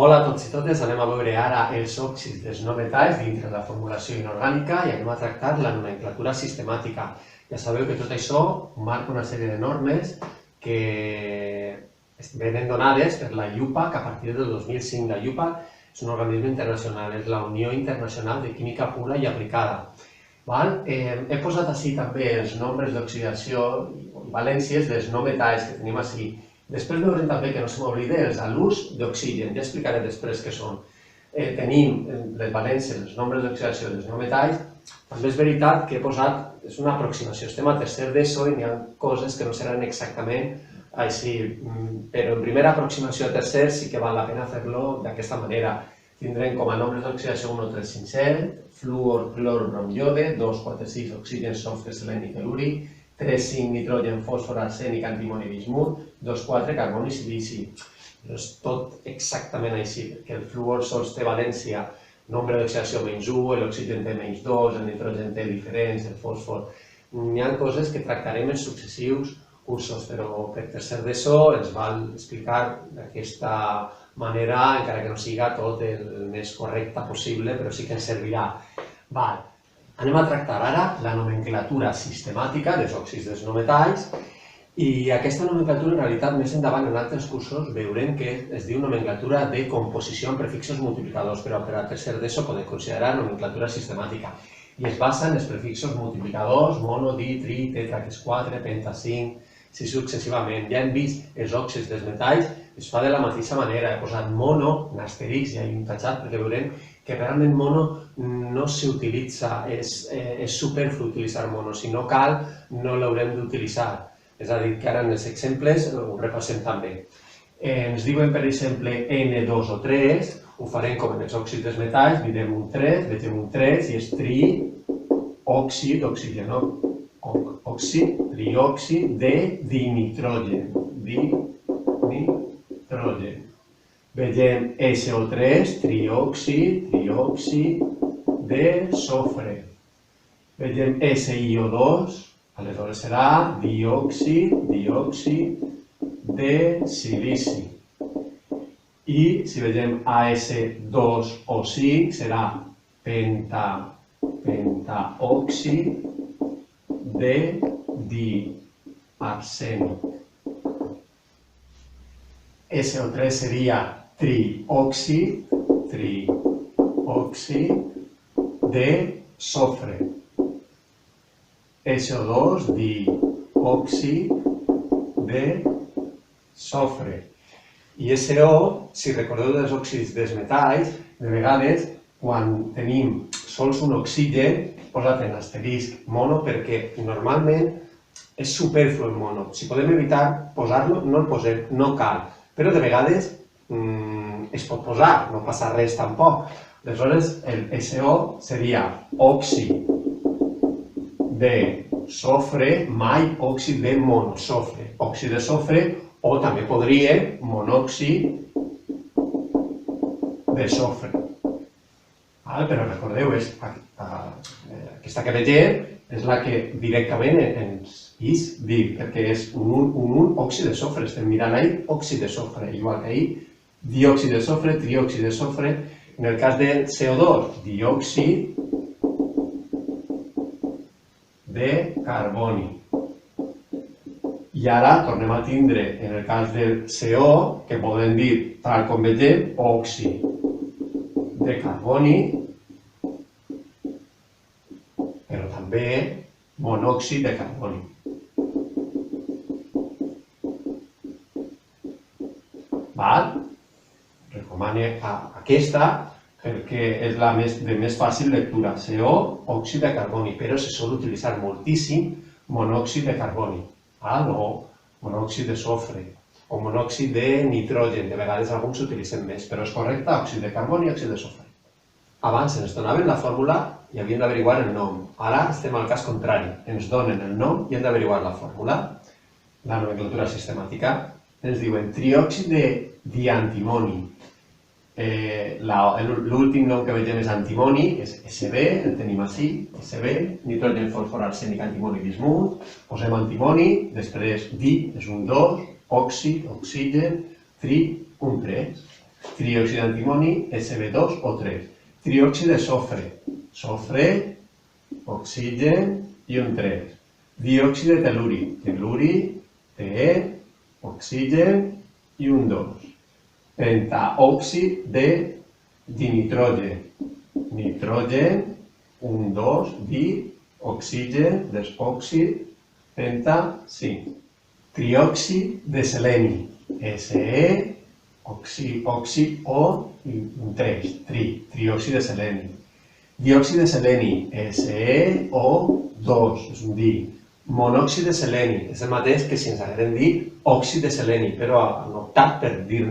Hola a tots i totes, anem a veure ara els òxids dels no metalls dintre de la formulació inorgànica i anem a tractar la nomenclatura sistemàtica. Ja sabeu que tot això marca una sèrie de normes que venen donades per la IUPAC a partir del 2005. La IUPAC és un organisme internacional, és la Unió Internacional de Química Pura i Aplicada. He posat així també els nombres d'oxidació i valències dels no metalls que tenim així. Després veurem també que no se m'oblida els halurs d'oxigen, ja explicaré després què són. Tenim les valències, els nombres d'oxidació dels no metalls. També és veritat que he posat, és una aproximació, estem a tercer d'ESO i n'hi ha coses que no seran exactament així, però en primera aproximació a tercer sí que val la pena fer-lo d'aquesta manera. Tindrem com a nombres d'oxidació 1, 3, 5, 7, fluor, clor, brom, iode, 2, 4, 6, oxigen, sofre, seleni, teluri, 3, 5, nitrogen, fòsfor, arsènic, antimoni, bismut, 2, 4, carboni, silici. No és tot exactament així, perquè el fluor sols té valència, nombre d'oxidació menys 1, l'oxigen té menys 2, el nitrogen té diferents, el fòsfor. Hi ha coses que tractarem en successius cursos, però per tercer d'ESO ens val explicar d'aquesta manera, encara que no siga tot el més correcte possible, però sí que ens servirà. Anem a tractar ara la nomenclatura sistemàtica dels òxids dels no metalls i aquesta nomenclatura en realitat més endavant en altres cursos veurem que es diu nomenclatura de composició amb prefixos multiplicadors, però per a tercer d'ESO podem considerar nomenclatura sistemàtica i es basa en els prefixos multiplicadors, mono, di, tri, tetra, que és 4, penta, 5, així successivament. Ja hem vist els òxids dels metalls, es fa de la mateixa manera, he posat mono, en asterisc, ja he tachat perquè veurem que realment mono no s'utilitza, és superflu utilitzar mono, si no cal no l'haurem d'utilitzar. És a dir, que ara en els exemples ho repassem també. Ens diuen, per exemple, N2 o 3, ho farem com en els òxids dels metalls, mirem un 3, vegem un 3 i és triòxid, oxigen, òxid, triòxid de dinitrogen, Vegem SO3, triòxid de sofre. Vegem SiO2, aleshores serà diòxid de silici. I si vegem AS2O5 serà pentaòxid de diarsènic. SO3 seria triòxid de sofre. SO2, diòxid de sofre. I SO, si recordeu dels òxids dels metalls, de vegades, quan tenim sols un oxigen, posat en asterisc mono, perquè normalment és superflu el mono. Si podem evitar posar-lo, no el posem, no cal. Però de vegades es pot posar, no passa res tampoc. Aleshores, el SO seria òxid de sofre, mai òxid de monosofre. Òxid de sofre, o també podria monòxid de sofre. Però recordeu, aquesta que vegem és la que directament ens diu, perquè és un òxid de sofre, estem mirant ahí òxid de sofre, igual que ahí diòxid de sofre, triòxid de sofre, en el cas del CO2, diòxid de carboni. I ara tornem a tindre, en el cas del CO, que podem dir, tal com vegem, òxid de carboni, però també monòxid de carboni. Recomano aquesta perquè és la de més fàcil lectura. CO, òxid de carboni, però se sol utilitzar moltíssim monòxid de carboni. O monòxid de sofre, o monòxid de nitrogen, de vegades alguns s'utilitzen més, però és correcte òxid de carboni i òxid de sofre. Abans ens donaven la fórmula i havíem d'averiguar el nom. Ara estem al cas contrari, ens donen el nom i hem d'averiguar la fórmula. La nomenclatura sistemàtica ens diuen triòxid de diantimoni. L'últim nom que vegem és antimoni, és Sb, el tenim així, Sb, nitrogen, fòsfor, arsènic, antimoni, bismut, posem antimoni, després di, és un 2, òxid, oxigen, tri, un 3. Triòxid d'antimoni, Sb2 o 3. Triòxid de sofre, sofre, oxigen i un 3. Diòxid de tel·luri, tel·luri, Te, oxigen i un 2. Pentaòxid de dinitrogen, nitrogen, un 2, di, oxigen, desòxid, penta, 5. Triòxid de seleni, Se, òxid O i un 3, triòxid de seleni. Diòxid de seleni, SeO2, és un di. Monòxid de seleni, és el mateix que si ens haguem dit òxid de seleni, però han optat per dir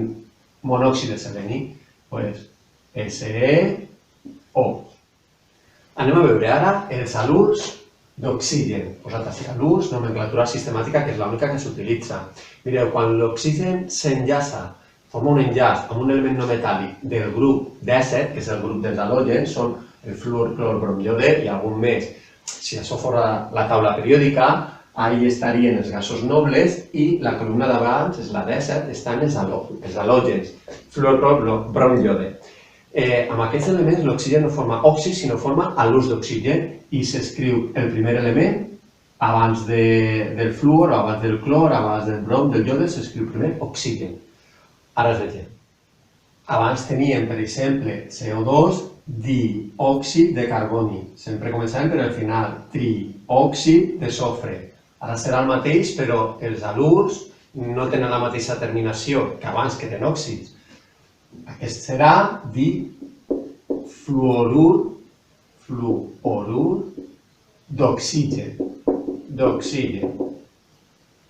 monòxid de seleni, doncs SeO. Anem a veure ara els halurs d'oxigen. Posat així, halurs, nomenclatura sistemàtica, que és l'única que s'utilitza. Mireu, quan l'oxigen s'enllaça, forma un enllaç amb un element no metàl·lic del grup 17, que és el grup dels halògens, són el fluor, clor, brom, iode i algun més. Si això fos la taula periòdica, ahí estarien els gasos nobles i la columna d'abans, és la 17, estan els halògens, fluor, clor, brom, iode. Amb aquests elements l'oxigen no forma òxid, sinó forma halurs d'oxigen i s'escriu el primer element abans del fluor, abans del clor, abans del brom, del iode, s'escriu primer oxigen. Ara es vegem. Abans teníem, per exemple, CO2, diòxid de carboni. Sempre començàvem per al final. Triòxid de sofre. Ara serà el mateix, però els halurs no tenen la mateixa terminació que abans que tenen òxids. Aquest serà difluorur d'oxigen.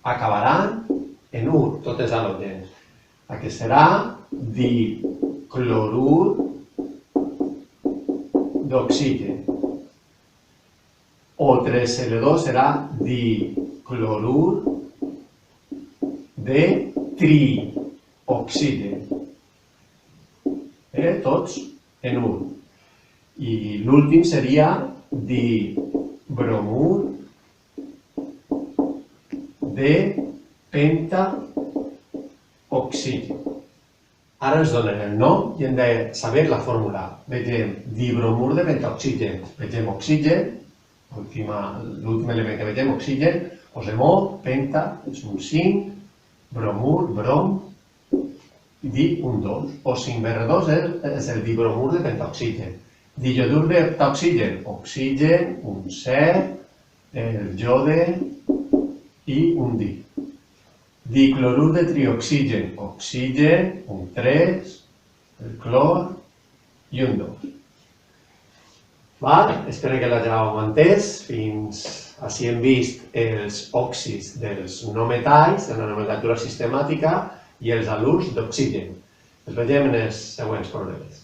Acabaran en ur, tots els halògens. Aquest serà diclorur d'oxigen. O3L2 serà diclorur de trioxigen. Tots en ur. I l'últim seria dibromur de pentaoxigen. Ara ens donen el nom i hem de saber la fórmula. Vegem dibromur de pentaoxigen. Vegem oxigen, l'últim element que vegem, oxigen, posem O, penta, és un 5, bromur, brom, di un 2. O 5Br2 és el dibromur de pentaoxigen. Diodur de octaoxigen, oxigen, un 7, el iode i un di. Diclorur de trioxigen, oxigen, un 3, el clor i un 2. Espero que l'hàgiu entès. Fins així hem vist els òxids dels no metalls, de la nomenclatura sistemàtica, i els halurs d'oxigen. Ens veiem en els següents problemes.